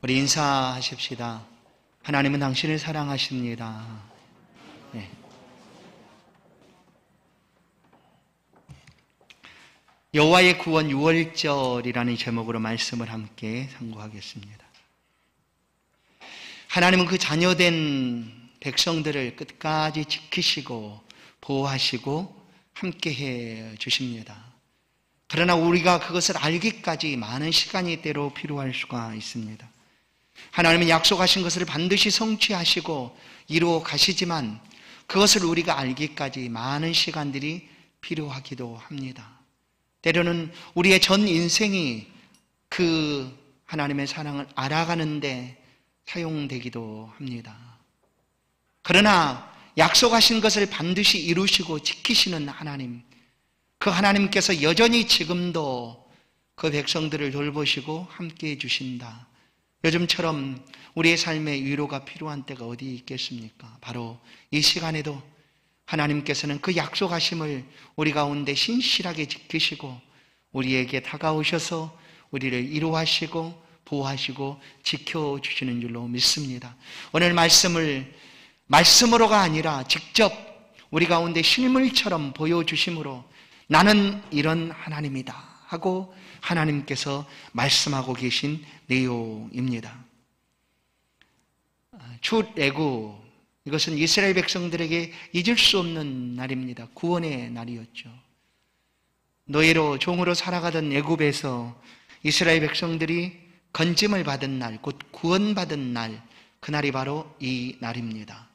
우리 인사하십시다. 하나님은 당신을 사랑하십니다. 네. 여호와의 구원 6월절이라는 제목으로 말씀을 함께 상고하겠습니다. 하나님은 그 자녀된 백성들을 끝까지 지키시고 보호하시고 함께해 주십니다. 그러나 우리가 그것을 알기까지 많은 시간이 때로 필요할 수가 있습니다. 하나님은 약속하신 것을 반드시 성취하시고 이루어 가시지만 그것을 우리가 알기까지 많은 시간들이 필요하기도 합니다. 때로는 우리의 전 인생이 그 하나님의 사랑을 알아가는데 사용되기도 합니다. 그러나 약속하신 것을 반드시 이루시고 지키시는 하나님, 그 하나님께서 여전히 지금도 그 백성들을 돌보시고 함께해 주신다. 요즘처럼 우리의 삶에 위로가 필요한 때가 어디 있겠습니까? 바로 이 시간에도 하나님께서는 그 약속하심을 우리 가운데 신실하게 지키시고 우리에게 다가오셔서 우리를 위로하시고 보호하시고 지켜주시는 줄로 믿습니다. 오늘 말씀으로가 아니라 직접 우리 가운데 실물처럼 보여주심으로 나는 이런 하나님이다 하고 하나님께서 말씀하고 계신 내용입니다. 출애굽, 이것은 이스라엘 백성들에게 잊을 수 없는 날입니다. 구원의 날이었죠. 노예로 종으로 살아가던 애굽에서 이스라엘 백성들이 건짐을 받은 날, 곧 구원받은 날, 그날이 바로 이 날입니다.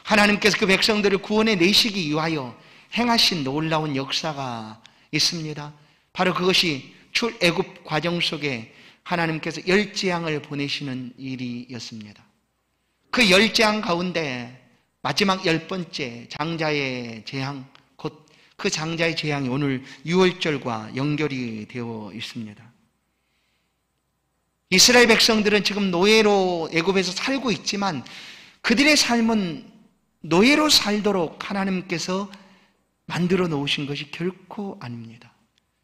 하나님께서 그 백성들을 구원해 내시기 위하여 행하신 놀라운 역사가 있습니다. 바로 그것이 출애굽 과정 속에 하나님께서 10재앙을 보내시는 일이었습니다. 그 10재앙 가운데 마지막 10번째 장자의 재앙, 곧 그 장자의 재앙이 오늘 6월절과 연결이 되어 있습니다. 이스라엘 백성들은 지금 노예로 애굽에서 살고 있지만 그들의 삶은 노예로 살도록 하나님께서 만들어 놓으신 것이 결코 아닙니다.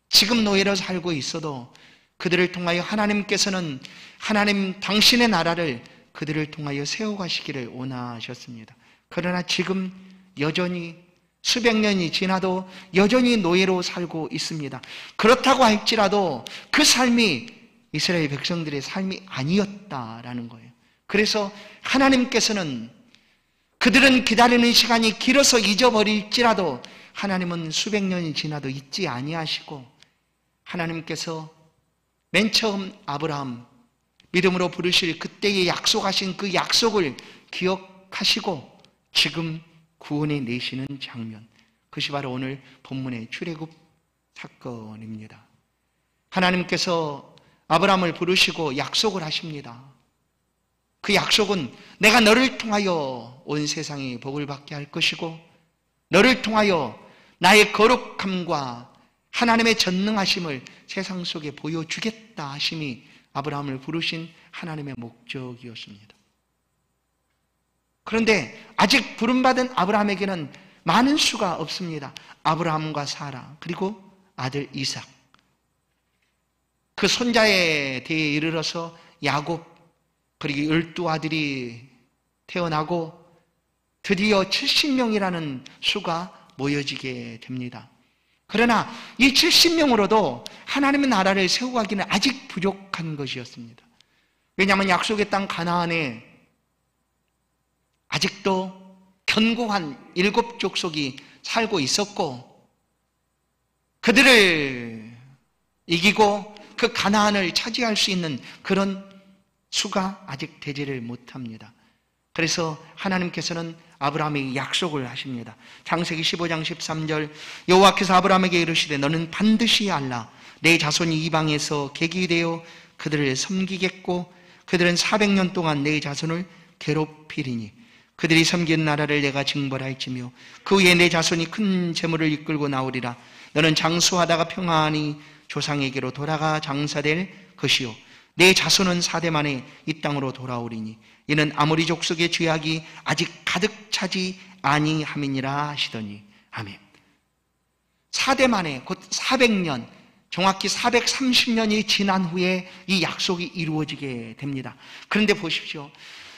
지금 노예로 살고 있어도 그들을 통하여 하나님께서는 하나님 당신의 나라를 그들을 통하여 세워가시기를 원하셨습니다. 그러나 지금 여전히 수백 년이 지나도 여전히 노예로 살고 있습니다. 그렇다고 할지라도 그 삶이 이스라엘 백성들의 삶이 아니었다라는 거예요. 그래서 하나님께서는 그들은 기다리는 시간이 길어서 잊어버릴지라도 하나님은 수백 년이 지나도 잊지 아니하시고 하나님께서 맨 처음 아브라함 믿음으로 부르실 그때에 약속하신 그 약속을 기억하시고 지금 구원해 내시는 장면, 그것이 바로 오늘 본문의 출애굽 사건입니다. 하나님께서 아브라함을 부르시고 약속을 하십니다. 그 약속은 내가 너를 통하여 온 세상이 복을 받게 할 것이고 너를 통하여 나의 거룩함과 하나님의 전능하심을 세상 속에 보여주겠다 하심이 아브라함을 부르신 하나님의 목적이었습니다. 그런데 아직 부름받은 아브라함에게는 많은 수가 없습니다. 아브라함과 사라, 그리고 아들 이삭, 그 손자에 대해 이르러서 야곱, 그리고 12아들이 태어나고 드디어 70명이라는 수가 모여지게 됩니다. 그러나 이 70명으로도 하나님의 나라를 세워가기는 아직 부족한 것이었습니다. 왜냐하면 약속의 땅 가나안에 아직도 견고한 7족속이 살고 있었고 그들을 이기고 그 가나안을 차지할 수 있는 그런 수가 아직 되지를 못합니다. 그래서 하나님께서는 아브라함에게 약속을 하십니다. 창세기 15장 13절, 여호와께서 아브라함에게 이르시되 너는 반드시 알라. 내 자손이 이방에서 객이 되어 그들을 섬기겠고 그들은 400년 동안 내 자손을 괴롭히리니 그들이 섬긴 나라를 내가 징벌할지며 그 후에 내 자손이 큰 재물을 이끌고 나오리라. 너는 장수하다가 평안히 조상에게로 돌아가 장사될 것이요 내 자손은 4대 만에 이 땅으로 돌아오리니 이는 아모리 족속의 죄악이 아직 가득 차지 아니함이니라 하시더니 아멘. 4대 만에 곧 400년, 정확히 430년이 지난 후에 이 약속이 이루어지게 됩니다. 그런데 보십시오.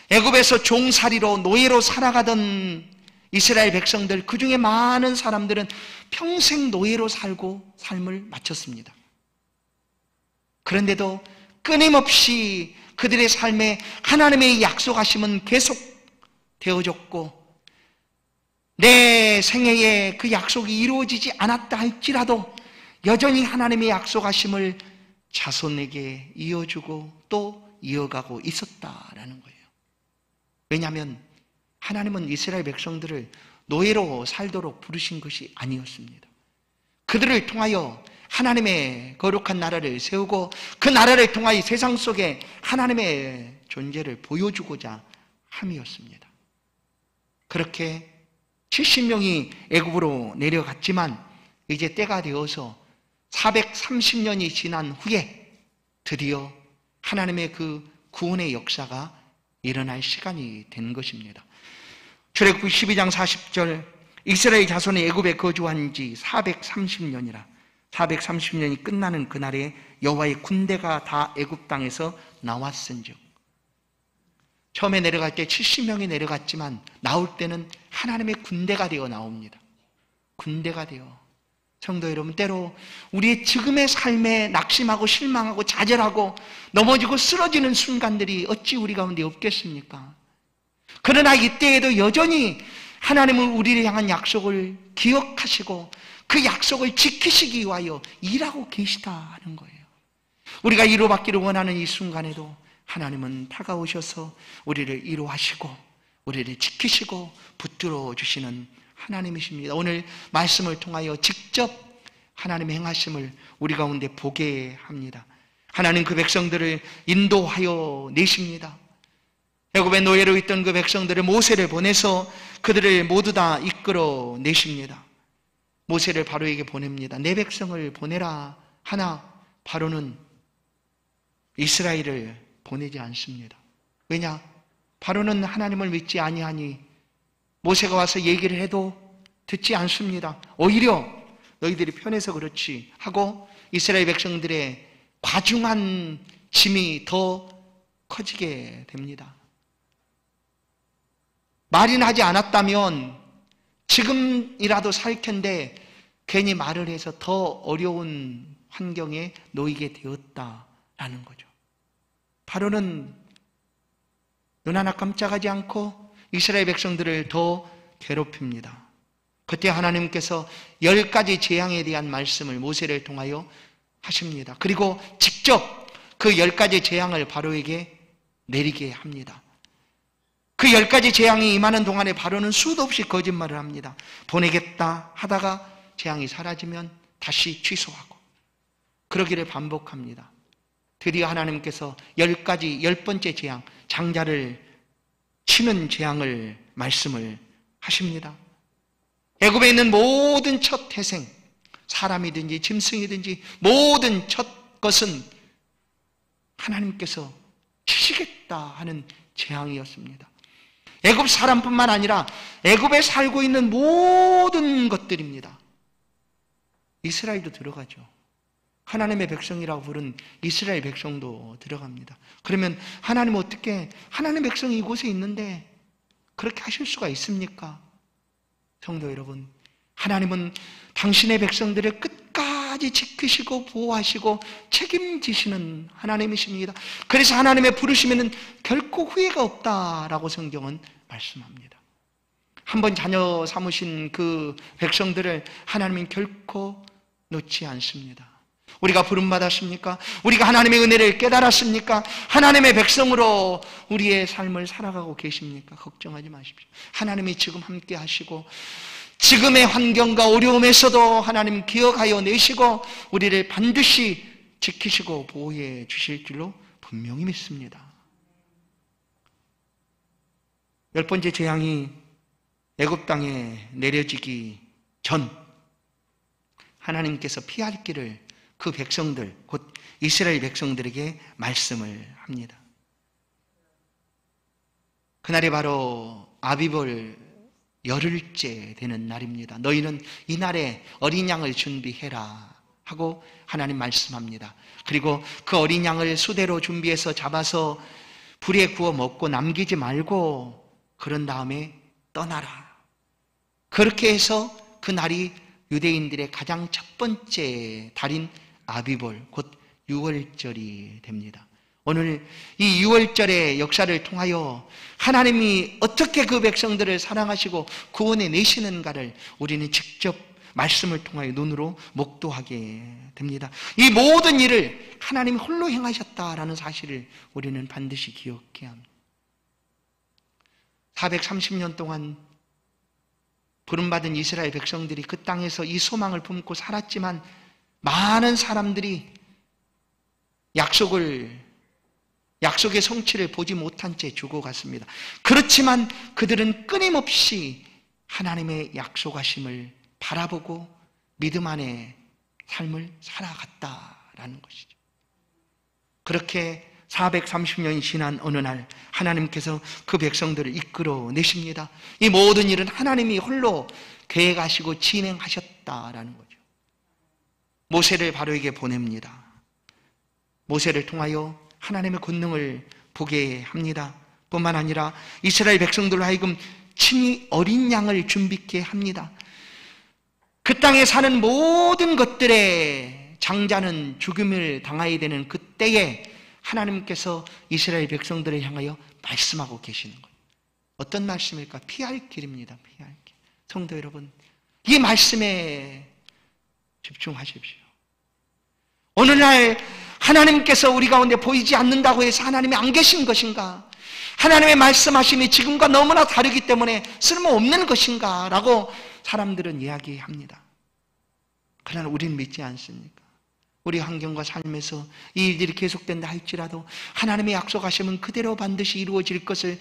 애굽에서 종살이로 노예로 살아가던 이스라엘 백성들, 그 중에 많은 사람들은 평생 노예로 살고 삶을 마쳤습니다. 그런데도 끊임없이 그들의 삶에 하나님의 약속하심은 계속 되어졌고, 내 생애에 그 약속이 이루어지지 않았다 할지라도 여전히 하나님의 약속하심을 자손에게 이어주고 또 이어가고 있었다라는 거예요. 왜냐하면 하나님은 이스라엘 백성들을 노예로 살도록 부르신 것이 아니었습니다. 그들을 통하여 하나님의 거룩한 나라를 세우고 그 나라를 통하여 세상 속에 하나님의 존재를 보여주고자 함이었습니다. 그렇게 70명이 애굽으로 내려갔지만 이제 때가 되어서 430년이 지난 후에 드디어 하나님의 그 구원의 역사가 일어날 시간이 된 것입니다. 출애굽기 12장 40절, 이스라엘 자손이 애굽에 거주한 지 430년이라 430년이 끝나는 그날에 여호와의 군대가 다 애굽 땅에서 나왔은즉. 처음에 내려갈 때 70명이 내려갔지만 나올 때는 하나님의 군대가 되어 나옵니다. 군대가 되어. 성도 여러분, 때로 우리의 지금의 삶에 낙심하고 실망하고 좌절하고 넘어지고 쓰러지는 순간들이 어찌 우리 가운데 없겠습니까? 그러나 이때에도 여전히 하나님은 우리를 향한 약속을 기억하시고 그 약속을 지키시기 위하여 일하고 계시다는 거예요. 우리가 위로받기를 원하는 이 순간에도 하나님은 다가오셔서 우리를 위로하시고 우리를 지키시고 붙들어 주시는 하나님이십니다. 오늘 말씀을 통하여 직접 하나님의 행하심을 우리 가운데 보게 합니다. 하나님 그 백성들을 인도하여 내십니다. 애굽의 노예로 있던 그 백성들을 모세를 보내서 그들을 모두 다 이끌어 내십니다. 모세를 바로에게 보냅니다. 내 백성을 보내라 하나 바로는 이스라엘을 보내지 않습니다. 왜냐? 바로는 하나님을 믿지 아니하니 모세가 와서 얘기를 해도 듣지 않습니다. 오히려 너희들이 편해서 그렇지 하고 이스라엘 백성들의 과중한 짐이 더 커지게 됩니다. 말이나 하지 않았다면 지금이라도 살 텐데 괜히 말을 해서 더 어려운 환경에 놓이게 되었다라는 거죠. 바로는 눈 하나 깜짝하지 않고 이스라엘 백성들을 더 괴롭힙니다. 그때 하나님께서 10가지 재앙에 대한 말씀을 모세를 통하여 하십니다. 그리고 직접 그 10가지 재앙을 바로에게 내리게 합니다. 그 10가지 재앙이 임하는 동안에 바로는 수도 없이 거짓말을 합니다. 보내겠다 하다가 재앙이 사라지면 다시 취소하고 그러기를 반복합니다. 드디어 하나님께서 10번째 재앙, 장자를 치는 재앙을 말씀을 하십니다. 애굽에 있는 모든 첫 태생, 사람이든지 짐승이든지 모든 첫 것은 하나님께서 치시겠다 하는 재앙이었습니다. 애굽 사람뿐만 아니라 애굽에 살고 있는 모든 것들입니다. 이스라엘도 들어가죠. 하나님의 백성이라고 부른 이스라엘 백성도 들어갑니다. 그러면 하나님은 어떻게 하나님의 백성이 이곳에 있는데 그렇게 하실 수가 있습니까? 성도 여러분, 하나님은 당신의 백성들을 끝까지 지키시고 보호하시고 책임지시는 하나님이십니다. 그래서 하나님의 부르심에는 결코 후회가 없다라고 성경은 말씀합니다. 한번 자녀 삼으신 그 백성들을 하나님은 결코 놓지 않습니다. 우리가 부름받았습니까? 우리가 하나님의 은혜를 깨달았습니까? 하나님의 백성으로 우리의 삶을 살아가고 계십니까? 걱정하지 마십시오. 하나님이 지금 함께 하시고 지금의 환경과 어려움에서도 하나님 기억하여 내시고 우리를 반드시 지키시고 보호해 주실 줄로 분명히 믿습니다. 10번째 재앙이 애굽 땅에 내려지기 전 하나님께서 피할 길을 그 백성들, 곧 이스라엘 백성들에게 말씀을 합니다. 그날이 바로 아비벌 열흘째 되는 날입니다. 너희는 이날에 어린 양을 준비해라. 하고 하나님 말씀합니다. 그리고 그 어린 양을 수대로 준비해서 잡아서 불에 구워 먹고 남기지 말고 그런 다음에 떠나라. 그렇게 해서 그날이 유대인들의 가장 첫 번째 달인 아비볼, 곧 유월절이 됩니다. 오늘 이 유월절의 역사를 통하여 하나님이 어떻게 그 백성들을 사랑하시고 구원해 내시는가를 우리는 직접 말씀을 통하여 눈으로 목도하게 됩니다. 이 모든 일을 하나님이 홀로 행하셨다라는 사실을 우리는 반드시 기억해야 합니다. 430년 동안 부름받은 이스라엘 백성들이 그 땅에서 이 소망을 품고 살았지만 많은 사람들이 약속의 성취를 보지 못한 채 죽어갔습니다. 그렇지만 그들은 끊임없이 하나님의 약속하심을 바라보고 믿음 안에 삶을 살아갔다라는 것이죠. 그렇게 430년이 지난 어느 날 하나님께서 그 백성들을 이끌어내십니다. 이 모든 일은 하나님이 홀로 계획하시고 진행하셨다라는 거죠. 모세를 바로에게 보냅니다. 모세를 통하여 하나님의 권능을 보게 합니다. 뿐만 아니라 이스라엘 백성들로 하여금 친히 어린 양을 준비케 합니다. 그 땅에 사는 모든 것들의 장자는 죽음을 당하게 되는 그때에 하나님께서 이스라엘 백성들을 향하여 말씀하고 계시는 거예요. 어떤 말씀일까? 피할 길입니다. 피할 길. 성도 여러분, 이 말씀에 집중하십시오. 오늘날 하나님께서 우리 가운데 보이지 않는다고 해서 하나님이 안 계신 것인가? 하나님의 말씀하심이 지금과 너무나 다르기 때문에 쓸모없는 것인가? 라고 사람들은 이야기합니다. 그러나 우리는 믿지 않습니까? 우리 환경과 삶에서 이 일들이 계속된다 할지라도 하나님의 약속하심은 그대로 반드시 이루어질 것을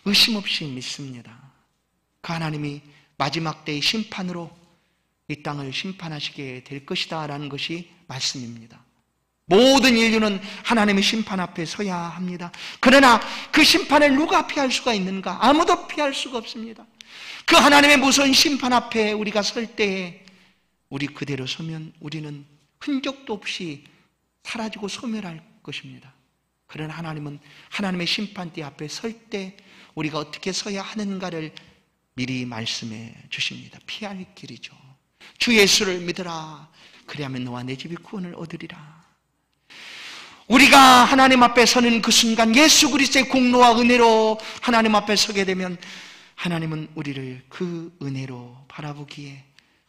의심 없이 믿습니다. 그 하나님이 마지막 때의 심판으로 이 땅을 심판하시게 될 것이다 라는 것이 말씀입니다. 모든 인류는 하나님의 심판 앞에 서야 합니다. 그러나 그 심판을 누가 피할 수가 있는가? 아무도 피할 수가 없습니다. 그 하나님의 무서운 심판 앞에 우리가 설 때에 우리 그대로 서면 우리는 흔적도 없이 사라지고 소멸할 것입니다. 그러나 하나님은 하나님의 심판대 앞에 설 때 우리가 어떻게 서야 하는가를 미리 말씀해 주십니다. 피할 길이죠. 주 예수를 믿으라. 그리하면 너와 내 집이 구원을 얻으리라. 우리가 하나님 앞에 서는 그 순간 예수 그리스도의 공로와 은혜로 하나님 앞에 서게 되면 하나님은 우리를 그 은혜로 바라보기에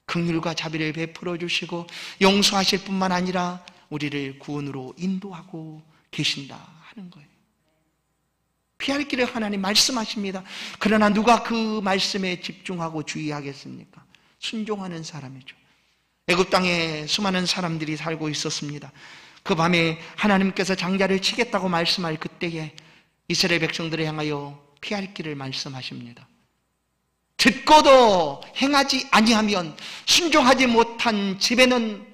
긍휼과 자비를 베풀어 주시고 용서하실 뿐만 아니라 우리를 구원으로 인도하고 계신다 하는 거예요. 피할 길을 하나님 말씀하십니다. 그러나 누가 그 말씀에 집중하고 주의하겠습니까? 순종하는 사람이죠. 애굽 땅에 수많은 사람들이 살고 있었습니다. 그 밤에 하나님께서 장자를 치겠다고 말씀할 그때에 이스라엘 백성들을 향하여 피할 길을 말씀하십니다. 듣고도 행하지 아니하면 순종하지 못한 집에는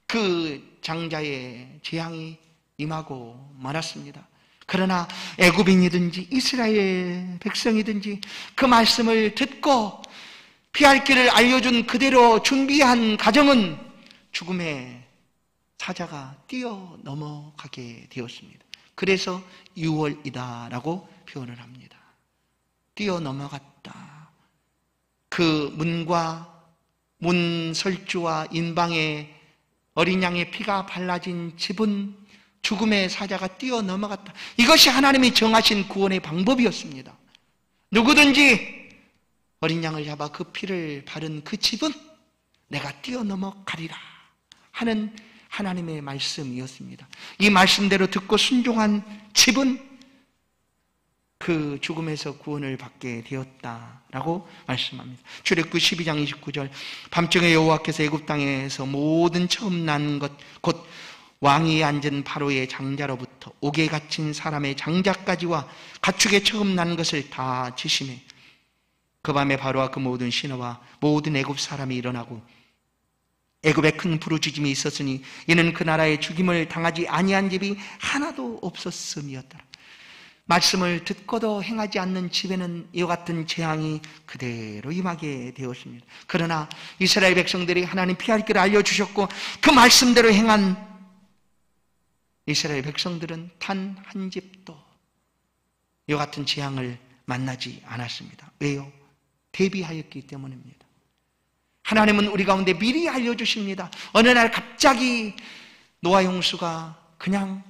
그 장자의 재앙이 임하고 말았습니다. 그러나 애굽인이든지 이스라엘 백성이든지 그 말씀을 듣고 피할 길을 알려준 그대로 준비한 가정은 죽음의 사자가 뛰어 넘어가게 되었습니다. 그래서 유월이다라고 표현을 합니다. 뛰어 넘어갔다. 그 문 설주와 인방에 어린 양의 피가 발라진 집은 죽음의 사자가 뛰어 넘어갔다. 이것이 하나님이 정하신 구원의 방법이었습니다. 누구든지 어린 양을 잡아 그 피를 바른 그 집은 내가 뛰어 넘어가리라 하는 하나님의 말씀이었습니다. 이 말씀대로 듣고 순종한 집은 그 죽음에서 구원을 받게 되었다라고 말씀합니다. 출애굽기 12장 29절 밤중에 여호와께서 애굽 땅에서 모든 처음 난 것 곧 왕위에 앉은 바로의 장자로부터 옥에 갇힌 사람의 장자까지와 가축에 처음 난 것을 다 치시매 그 밤에 바로와 그 모든 신하와 모든 애굽 사람이 일어나고 애굽에 큰 부르짖음이 있었으니 이는 그 나라에 죽임을 당하지 아니한 집이 하나도 없었음이었더라. 말씀을 듣고도 행하지 않는 집에는 이와 같은 재앙이 그대로 임하게 되었습니다. 그러나 이스라엘 백성들이 하나님 피할 길을 알려주셨고 그 말씀대로 행한 이스라엘 백성들은 단 한 집도 이와 같은 재앙을 만나지 않았습니다. 왜요? 대비하였기 때문입니다. 하나님은 우리 가운데 미리 알려주십니다. 어느 날 갑자기 노아 홍수가 그냥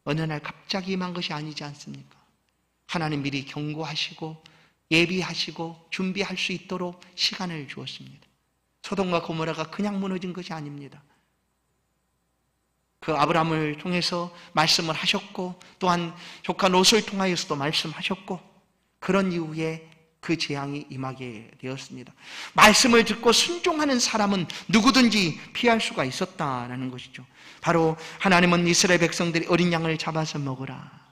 어느 날 갑자기 임한 것이 아니지 않습니까? 하나님 미리 경고하시고 예비하시고 준비할 수 있도록 시간을 주었습니다. 소돔과 고모라가 그냥 무너진 것이 아닙니다. 그 아브라함을 통해서 말씀을 하셨고 또한 조카 롯을 통하여서도 말씀하셨고 그런 이후에 그 재앙이 임하게 되었습니다. 말씀을 듣고 순종하는 사람은 누구든지 피할 수가 있었다라는 것이죠. 바로 하나님은 이스라엘 백성들이 어린 양을 잡아서 먹어라.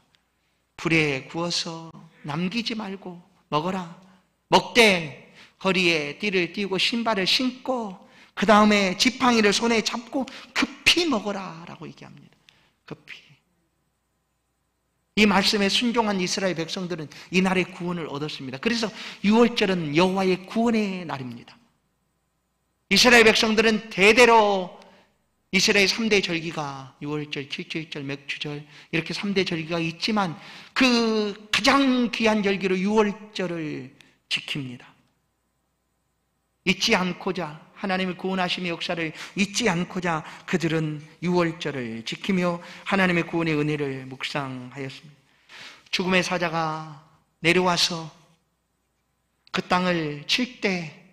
불에 구워서 남기지 말고 먹어라. 먹되 허리에 띠를 띠고 신발을 신고 그 다음에 지팡이를 손에 잡고 급히 먹어라 라고 얘기합니다. 급히. 이 말씀에 순종한 이스라엘 백성들은 이날의 구원을 얻었습니다. 그래서 6월절은 여호와의 구원의 날입니다. 이스라엘 백성들은 대대로 이스라엘 3대 절기가 6월절, 7주일절, 맥주절 이렇게 3대 절기가 있지만 그 가장 귀한 절기로 6월절을 지킵니다. 잊지 않고자 하나님의 구원하심의 역사를 잊지 않고자 그들은 6월절을 지키며 하나님의 구원의 은혜를 묵상하였습니다. 죽음의 사자가 내려와서 그 땅을 칠 때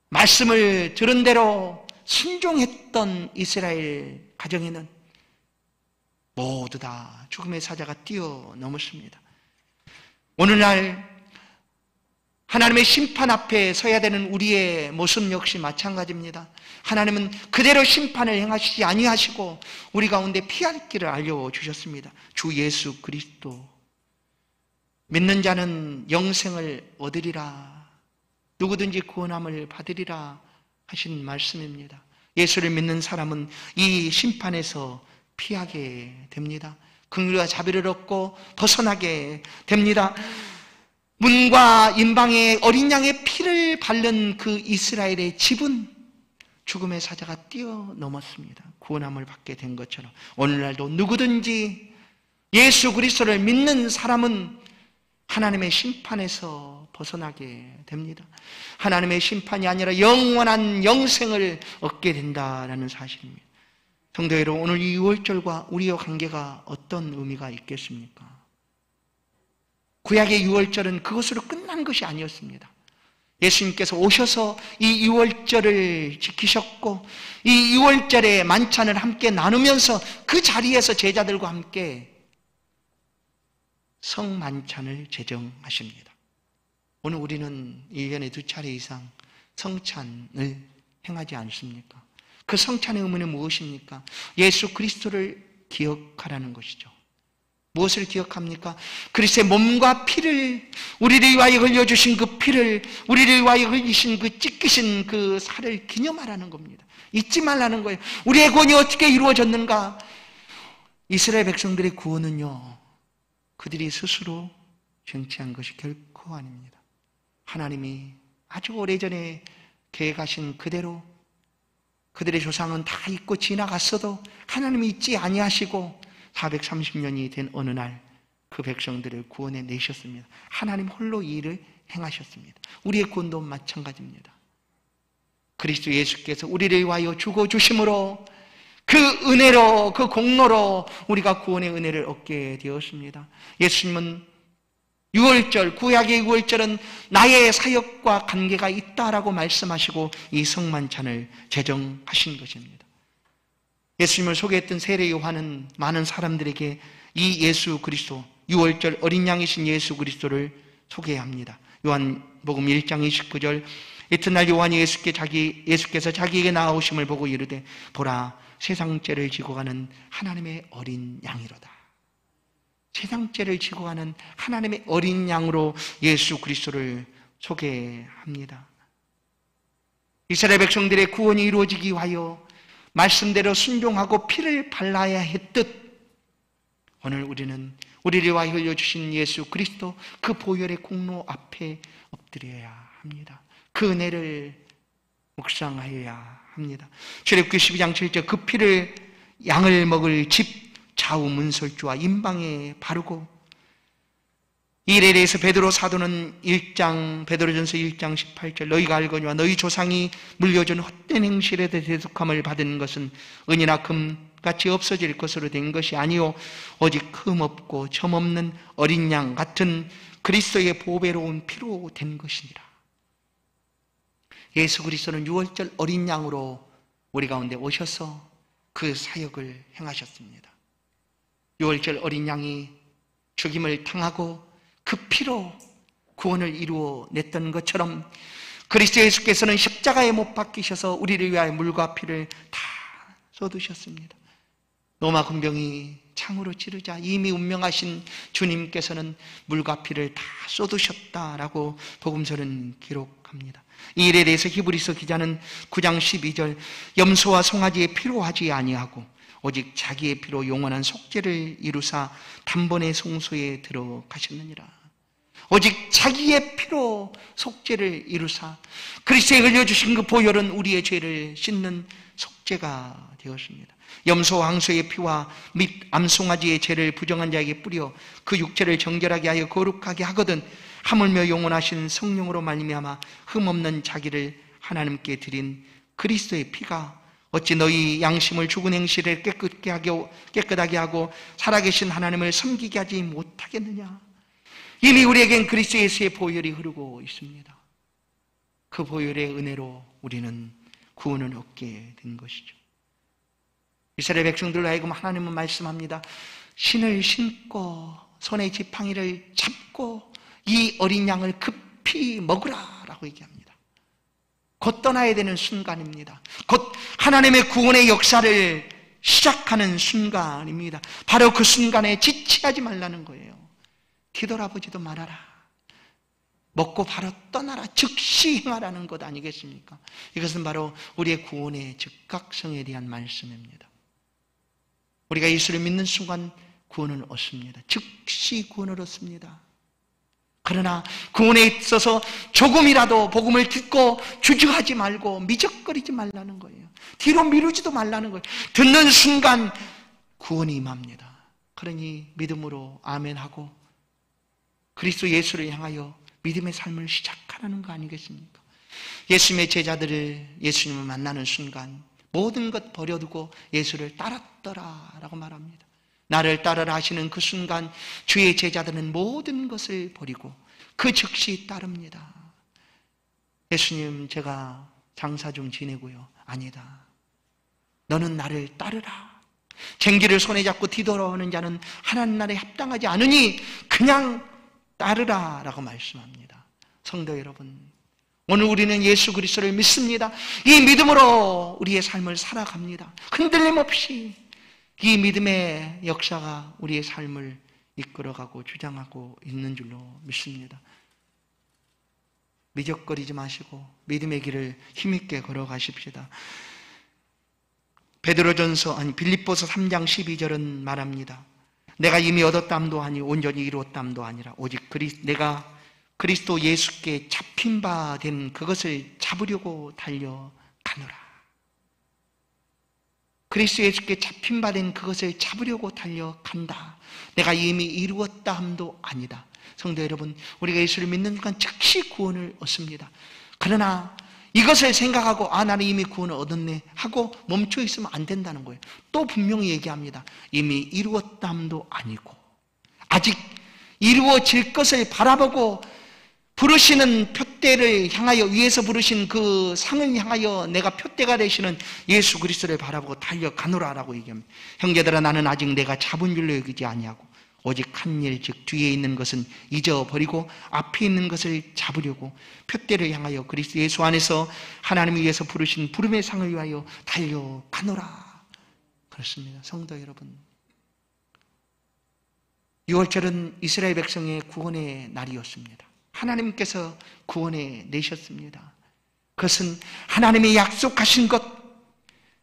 말씀을 들은 대로 순종했던 이스라엘 가정에는 모두 다 죽음의 사자가 뛰어넘었습니다. 오늘날 하나님의 심판 앞에 서야 되는 우리의 모습 역시 마찬가지입니다. 하나님은 그대로 심판을 행하시지 아니하시고 우리 가운데 피할 길을 알려주셨습니다. 주 예수 그리스도 믿는 자는 영생을 얻으리라, 누구든지 구원함을 받으리라 하신 말씀입니다. 예수를 믿는 사람은 이 심판에서 피하게 됩니다. 긍휼과 자비를 얻고 벗어나게 됩니다. 문과 임방에 어린 양의 피를 바른 그 이스라엘의 집은 죽음의 사자가 뛰어넘었습니다. 구원함을 받게 된 것처럼 오늘날도 누구든지 예수 그리스도를 믿는 사람은 하나님의 심판에서 벗어나게 됩니다. 하나님의 심판이 아니라 영원한 영생을 얻게 된다는 사실입니다. 성도 여러분, 오늘 이 6월절과 우리의 관계가 어떤 의미가 있겠습니까? 구약의 6월절은 그것으로 끝난 것이 아니었습니다. 예수님께서 오셔서 이 6월절을 지키셨고 이 6월절의 만찬을 함께 나누면서 그 자리에서 제자들과 함께 성만찬을 제정하십니다. 오늘 우리는 1년에 2차례 이상 성찬을 행하지 않습니까? 그 성찬의 의미는 무엇입니까? 예수 그리스도를 기억하라는 것이죠. 무엇을 기억합니까? 그리스도의 몸과 피를, 우리를 위하여 흘려주신 그 피를, 우리를 위하여 흘리신 그 찢기신 그 살을 기념하라는 겁니다. 잊지 말라는 거예요. 우리의 구원이 어떻게 이루어졌는가? 이스라엘 백성들의 구원은요, 그들이 스스로 정치한 것이 결코 아닙니다. 하나님이 아주 오래전에 계획하신 그대로 그들의 조상은 다 잊고 지나갔어도 하나님이 잊지 아니하시고 430년이 된 어느 날 그 백성들을 구원해 내셨습니다. 하나님 홀로 이 일을 행하셨습니다. 우리의 구원도 마찬가지입니다. 그리스도 예수께서 우리를 위하여 죽어주심으로 그 은혜로, 그 공로로 우리가 구원의 은혜를 얻게 되었습니다. 예수님은 6월절, 구약의 6월절은 나의 사역과 관계가 있다라고 말씀하시고 이 성만찬을 제정하신 것입니다. 예수님을 소개했던 세례 요한은 많은 사람들에게 이 예수 그리스도, 6월절 어린 양이신 예수 그리스도를 소개합니다. 요한복음 1장 29절, 이튿날 요한이 예수께서 자기에게 나아오심을 보고 이르되 보라, 세상 죄를 지고 가는 하나님의 어린 양이로다. 세상 죄를 지고 가는 하나님의 어린 양으로 예수 그리스도를 소개합니다. 이스라엘 백성들의 구원이 이루어지기 위하여 말씀대로 순종하고 피를 발라야 했듯 오늘 우리는 우리를 위하여 흘려주신 예수 그리스도 그 보혈의 공로 앞에 엎드려야 합니다. 그 은혜를 묵상하여야 합니다. 출애굽기 12장 7절 그 피를 양을 먹을 집 좌우 문설주와 임방에 바르고, 이 일에 대해서 베드로 사도는 베드로전서 1장 18절 너희가 알거니와 너희 조상이 물려준 헛된 행실에 대속함을 받은 것은 은이나 금같이 없어질 것으로 된 것이 아니요 오직 흠 없고 점 없는 어린 양 같은 그리스도의 보배로운 피로 된 것이니라. 예수 그리스도는 유월절 어린 양으로 우리 가운데 오셔서 그 사역을 행하셨습니다. 유월절 어린 양이 죽임을 당하고 그 피로 구원을 이루어냈던 것처럼 그리스도 예수께서는 십자가에 못 박히셔서 우리를 위하여 물과 피를 다 쏟으셨습니다. 로마 군병이 창으로 찌르자 이미 운명하신 주님께서는 물과 피를 다 쏟으셨다라고 복음서는 기록합니다. 이 일에 대해서 히브리서 기자는 9장 12절 염소와 송아지의 피로 하지 아니하고 오직 자기의 피로 영원한 속죄를 이루사 단번에 송소에 들어가셨느니라. 오직 자기의 피로 속죄를 이루사 그리스도에 흘려주신 그 보혈은 우리의 죄를 씻는 속죄가 되었습니다. 염소와 황소의 피와 및 암송아지의 죄를 부정한 자에게 뿌려 그 육체를 정결하게 하여 거룩하게 하거든 하물며 영원하신 성령으로 말미암아 흠없는 자기를 하나님께 드린 그리스도의 피가 어찌 너희 양심을 죽은 행실을 깨끗하게 하고 살아계신 하나님을 섬기게 하지 못하겠느냐. 이미 우리에겐 그리스도 예수의 보혈이 흐르고 있습니다. 그 보혈의 은혜로 우리는 구원을 얻게 된 것이죠. 이스라엘 백성들로 하여금 하나님은 말씀합니다. 신을 신고 손에 지팡이를 잡고 이 어린 양을 급히 먹으라 라고 얘기합니다. 곧 떠나야 되는 순간입니다. 곧 하나님의 구원의 역사를 시작하는 순간입니다. 바로 그 순간에 지체하지 말라는 거예요. 뒤돌아보지도 말아라. 먹고 바로 떠나라. 즉시 행하라는 것 아니겠습니까? 이것은 바로 우리의 구원의 즉각성에 대한 말씀입니다. 우리가 예수를 믿는 순간 구원을 얻습니다. 즉시 구원을 얻습니다. 그러나 구원에 있어서 조금이라도 복음을 듣고 주저하지 말고 미적거리지 말라는 거예요. 뒤로 미루지도 말라는 거예요. 듣는 순간 구원이 임합니다. 그러니 믿음으로 아멘하고 그리스도 예수를 향하여 믿음의 삶을 시작하라는 거 아니겠습니까? 예수님의 제자들을 예수님을 만나는 순간 모든 것 버려두고 예수를 따랐더라 라고 말합니다. 나를 따르라 하시는 그 순간 주의 제자들은 모든 것을 버리고 그 즉시 따릅니다. 예수님, 제가 장사 좀 지내고요. 아니다. 너는 나를 따르라. 쟁기를 손에 잡고 뒤돌아오는 자는 하나님 나라에 합당하지 않으니 그냥 따르라 라고 말씀합니다. 성도 여러분, 오늘 우리는 예수 그리스도를 믿습니다. 이 믿음으로 우리의 삶을 살아갑니다. 흔들림 없이 이 믿음의 역사가 우리의 삶을 이끌어가고 주장하고 있는 줄로 믿습니다. 미적거리지 마시고 믿음의 길을 힘있게 걸어가십시다. 빌립보서 3장 12절은 말합니다. 내가 이미 얻었담도 아니 온전히 이루었담도 아니라 오직 내가 그리스도 예수께 잡힌 바 된 그것을 잡으려고 달려가노라. 그리스도 예수께 잡힌 바 된 그것을 잡으려고 달려간다. 내가 이미 이루었다 함도 아니다. 성도 여러분, 우리가 예수를 믿는 순간 즉시 구원을 얻습니다. 그러나 이것을 생각하고 나는 이미 구원을 얻었네 하고 멈춰 있으면 안 된다는 거예요. 또 분명히 얘기합니다. 이미 이루었다 함도 아니고 아직 이루어질 것을 바라보고 부르시는 표대를 향하여 위에서 부르신 그 상을 향하여 내가 표대가 되시는 예수 그리스도를 바라보고 달려가노라라고 얘기합니다. 형제들아, 나는 아직 내가 잡은 줄로 여기지 아니하고 오직 한 일, 즉 뒤에 있는 것은 잊어버리고 앞에 있는 것을 잡으려고 표대를 향하여 그리스도 예수 안에서 하나님을 위해서 부르신 부름의 상을 위하여 달려가노라. 그렇습니다. 성도 여러분, 6월절은 이스라엘 백성의 구원의 날이었습니다. 하나님께서 구원해 내셨습니다. 그것은 하나님이 약속하신 것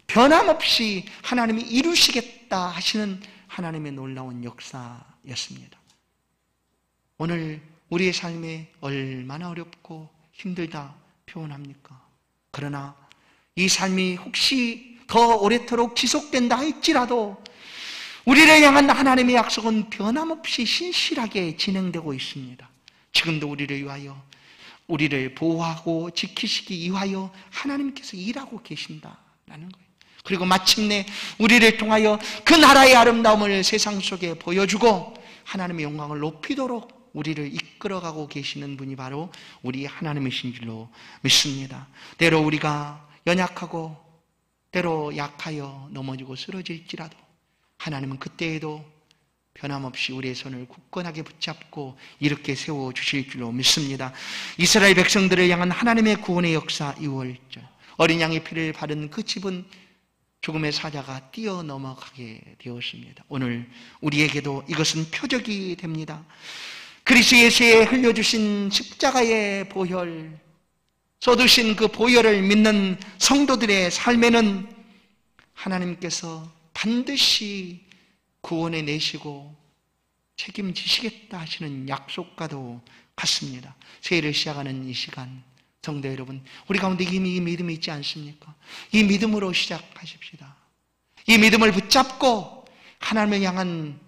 변함없이 하나님이 이루시겠다 하시는 하나님의 놀라운 역사였습니다. 오늘 우리의 삶에 얼마나 어렵고 힘들다 표현합니까? 그러나 이 삶이 혹시 더 오래도록 지속된다 할지라도 우리를 향한 하나님의 약속은 변함없이 신실하게 진행되고 있습니다. 지금도 우리를 위하여, 우리를 보호하고 지키시기 위하여 하나님께서 일하고 계신다라는 거예요. 그리고 마침내 우리를 통하여 그 나라의 아름다움을 세상 속에 보여주고 하나님의 영광을 높이도록 우리를 이끌어가고 계시는 분이 바로 우리 하나님이신 줄로 믿습니다. 때로 우리가 연약하고 때로 약하여 넘어지고 쓰러질지라도 하나님은 그때에도 변함없이 우리의 손을 굳건하게 붙잡고 이렇게 세워주실 줄로 믿습니다. 이스라엘 백성들을 향한 하나님의 구원의 역사 2월절, 어린 양의 피를 바른 그 집은 죽음의 사자가 뛰어넘어가게 되었습니다. 오늘 우리에게도 이것은 표적이 됩니다. 그리스도 예수에 흘려주신 십자가의 보혈, 쏟으신 그 보혈을 믿는 성도들의 삶에는 하나님께서 반드시 구원해 내시고 책임지시겠다 하시는 약속과도 같습니다. 새해를 시작하는 이 시간, 성도 여러분, 우리 가운데 이미 이 믿음이 있지 않습니까? 이 믿음으로 시작하십시다. 이 믿음을 붙잡고 하나님을 향한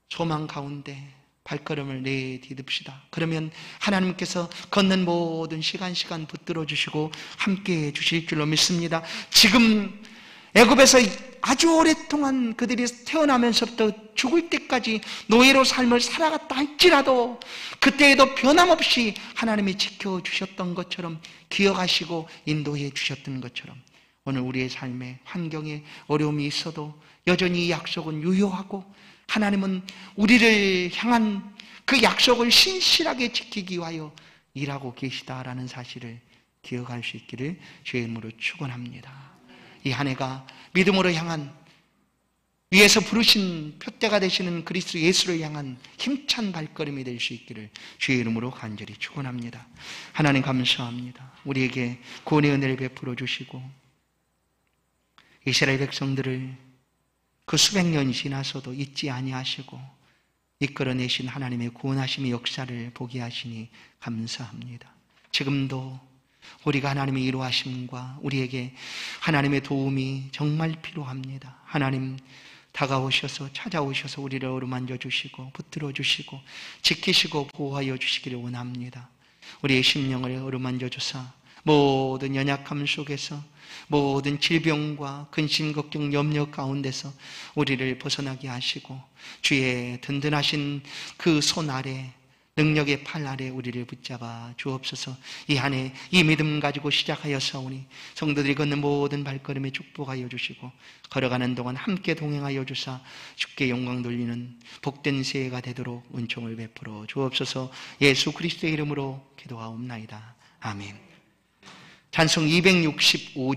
소망 가운데 발걸음을 내디딥시다. 그러면 하나님께서 걷는 모든 시간 붙들어 주시고 함께해 주실 줄로 믿습니다. 지금 애굽에서 아주 오랫동안 그들이 태어나면서부터 죽을 때까지 노예로 삶을 살아갔다 할지라도 그때에도 변함없이 하나님이 지켜주셨던 것처럼, 기억하시고 인도해 주셨던 것처럼 오늘 우리의 삶에 환경에 어려움이 있어도 여전히 이 약속은 유효하고 하나님은 우리를 향한 그 약속을 신실하게 지키기 위하여 일하고 계시다라는 사실을 기억할 수 있기를 주의 이름으로 축원합니다. 이 한 해가 믿음으로 향한, 위에서 부르신 표대가 되시는 그리스도 예수를 향한 힘찬 발걸음이 될 수 있기를 주의 이름으로 간절히 축원합니다. 하나님 감사합니다. 우리에게 구원의 은혜를 베풀어 주시고 이스라엘 백성들을 그 수백 년이 지나서도 잊지 아니하시고 이끌어내신 하나님의 구원하심의 역사를 보게 하시니 감사합니다. 지금도 우리가 하나님의 이루하심과 우리에게 하나님의 도움이 정말 필요합니다. 하나님 다가오셔서 찾아오셔서 우리를 어루만져 주시고 붙들어 주시고 지키시고 보호하여 주시기를 원합니다. 우리의 심령을 어루만져 주사 모든 연약함 속에서 모든 질병과 근심, 걱정, 염려 가운데서 우리를 벗어나게 하시고 주의 든든하신 그 손 아래, 능력의 팔 아래 우리를 붙잡아 주옵소서. 이 한 해 이 믿음 가지고 시작하였사오니 성도들이 걷는 모든 발걸음에 축복하여 주시고 걸어가는 동안 함께 동행하여 주사 주께 영광 돌리는 복된 새해가 되도록 은총을 베풀어 주옵소서. 예수 그리스도의 이름으로 기도하옵나이다. 아멘. 찬송 265